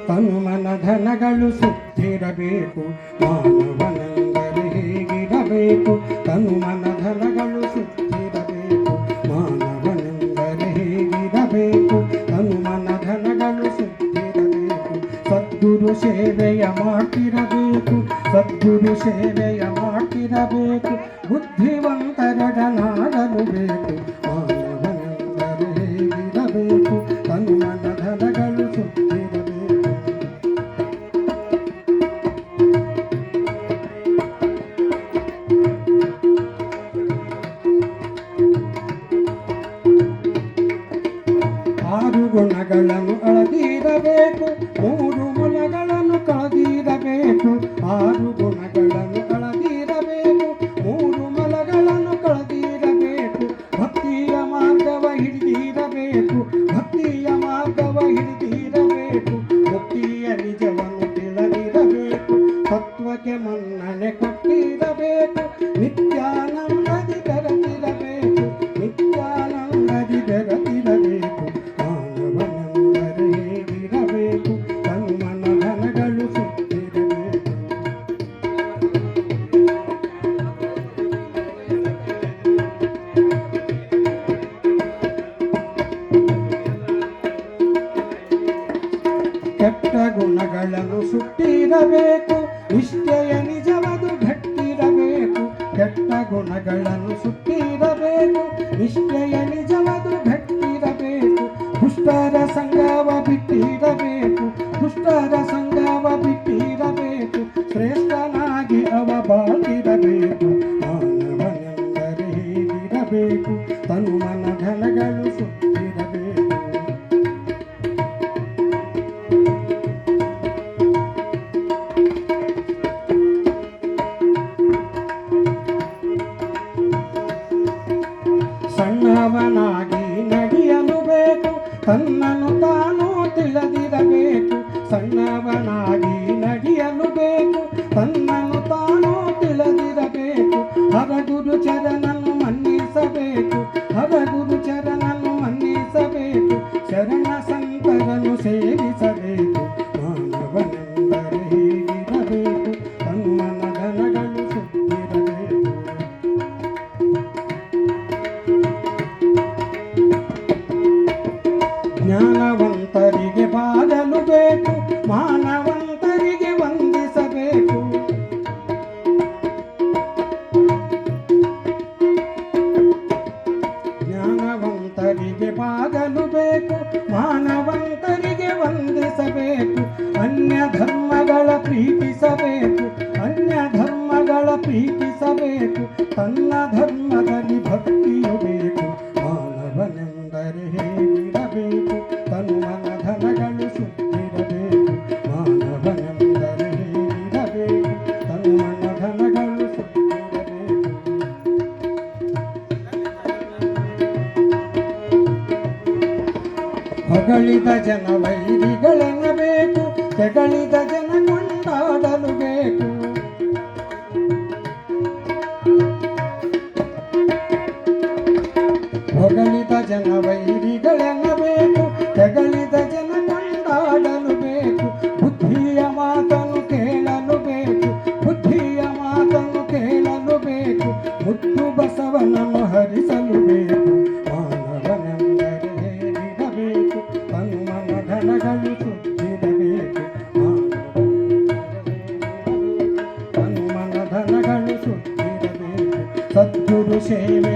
ತನು ಮನ ಧನಗಳು ಸುತ್ತಿರಬೇಕು. ಮಾನವನೆಂದರೆ ಹೇಗಿರಬೇಕು? ತನು ಮನ ಧನಗಳು ಸುತ್ತಿರಬೇಕು. ಮಾನವನೆಂದರೆ ಹೇಗಿರಬೇಕು? ತನು ಮನ ಧನಗಳು ಸುತ್ತಿರಬೇಕು. ಸದ್ಗುರು ಸೇವೆಯ ಮಾಡ್ತಿರಬೇಕು. ಸದ್ಗುರು ಸೇವೆಯ ಮಾಡ್ತಿರಬೇಕು. ಬುದ್ಧಿವಂತರೊಡನಾಡಲು ಬೇಕು. ಮಾನವನೆಂದರೆ ಹೇಗಿರಬೇಕು? ತನು ಮನ ಧನಗಳು ಸುತ್ತಿರಬೇಕು. ಆರು ಗುಣಗಳನ್ನು ಅಳದಿರಬೇಕು. ಮೂರು ಮುಲಗಳನ್ನು ಕಳೆದಿರಬೇಕು. ಆರು ಗುಣಗಳನ್ನು ಅಳದಿರಬೇಕು. ಮೂರು ಮಲಗಳನ್ನು ಕಳೆದಿರಬೇಕು. ಭಕ್ತಿಯ ಮಾರ್ಗವ ಹಿಡಿದಿರಬೇಕು. ಭಕ್ತಿಯ ಮಾರ್ಗವ ಹಿಡಿದಿರಬೇಕು. ಮುಕ್ತಿಯ ನಿಜವನ್ನು ತಿಳಿದಿರಬೇಕು. ತತ್ವಕ್ಕೆ ಮನ್ನಣೆ ಕೊಟ್ಟಿರಬೇಕು. ನಿತ್ಯಾನಂದದಿ ಬೆರೆತಿರಬೇಕು. ನಿತ್ಯಾನಂದದಿ ಬೆರೆತಿರಬೇಕು. ಮಾನವನೆಂದರೆ ಹೇಗಿರಬೇಕು? ತನು ಮನ ಧನಗಳು ಸುತ್ತಿರಬೇಕು. ಕೆಟ್ಟ ಗುಣಗಳನ್ನು ಸುಟ್ಟಿರಬೇಕು. ನಿಷ್ಠೆಯ ನಿಜವದು ಗಟ್ಟಿರಬೇಕು. ಕೆಟ್ಟ ಗುಣಗಳನ್ನು ಸುಟ್ಟಿರಬೇಕು. ನಿಷ್ಠೆಯ ನಿಜವದು ಗಟ್ಟಿರಬೇಕು. ದುಷ್ಟರ ಸಂಗವ ಬಿಟ್ಟಿರಬೇಕು. ದುಷ್ಟರ ಸಂಗವ ಬಿಟ್ಟಿರಬೇಕು. ಶ್ರೇಷ್ಠನಾಗಿ ಅವ ಬಾಳಿರಬೇಕು. ಮಾನವನೆಂದರೆ ಹೇಗಿರಬೇಕು? ತನು ಮನ ಧನಗಳು ಸುತ್ತಿರಬೇಕು. ಸಣ್ಣವನಾಗಿ ನಡೆಯಲು ಬೇಕು. ತನ್ನನ್ನು ತಾನು ತಿಳಿದಿರಬೇಕು. ಸಣ್ಣವನಾಗಿ ನಡೆಯಲು ಬೇಕು. ತನ್ನನ್ನು ತಾನು ತಿಳಿದಿರಬೇಕು. ಹರಗುರು ಚರಣನು ಮನ್ನಿಸಬೇಕು. ಹರಗುರು ಚರಣನು ಮನ್ನಿಸಬೇಕು. ಶರಣ ಸಂತರನ್ನು ಸೇವಿಸಬೇಕು. ಮಾನವನೆಂದರೆ ಹೇಗಿರಬೇಕು? ತನು ಮನ ಧನಗಳು ಸುತ್ತಿರಬೇಕು. ಜ್ಞಾನವಂತರಿಗೆ ಬಾಳಲು ಬೇಕು. ಮಾನವಂತರಿಗೆ ವಂದಿಸಬೇಕು. ಜ್ಞಾನವಂತರಿಗೆ ಬಾಳಲು ಬೇಕು. ಮಾನವಂತರಿಗೆ ವಂದಿಸಬೇಕು. ಅನ್ಯ ಧರ್ಮಗಳ ಪ್ರೀತಿಸಬೇಕು. ಅನ್ಯ ಧರ್ಮಗಳ ಪ್ರೀತಿಸಬೇಕು. ತನ್ನ ಧರ್ಮದಲ್ಲಿ ಭಕ್ತಿಯು ಬೇಕು. ಮಾನವನೆಂದರೆ ಹೇಗಿರಬೇಕು? ತನು ಮನ ಧನಗಳು ಸುತ್ತಿರಬೇಕು. ಮಾನವನೆಂದರೆ ಹೇಗಿರಬೇಕು? ತನು ಮನ ಧನಗಳು ಸುತ್ತಿರಬೇಕು. ಹೊಗಳಿದ ಜನ ವೈರಿಗಳೆನ್ನಬೇಕು. ತೆಗಳಿದ ಜನ ಕೊಂಡಾಡಲು ಬೇಕು. ಹೊಗಳಿದ ಜನ ವೈರಿಗಳೆನ್ನಬೇಕು. ತೆಗಳಿದ ಜನ ಕೊಂಡಾಡಲು ಬೇಕು. ಬುದ್ಧಿಯ ಮಾತನ್ನು ಕೇಳಲು ಬೇಕು. ಬುದ್ಧಿಯ ಮಾತನ್ನು ಕೇಳಲು ಬೇಕು. ಮುದ್ದು ಬಸವನನ್ನು ಹರಿಸಲು ಬೇಕು. ಮಾನವನೆಂದರೆ ಹೇಗಿರಬೇಕು? ತನು ಮನ ಧನಗಳು ಸುತ್ತಿರಬೇಕು. ತನು ಮನ ಧನಗಳು ಸುತ್ತಿರಬೇಕು. ಸದ್ಗುರು ಸೇವೆ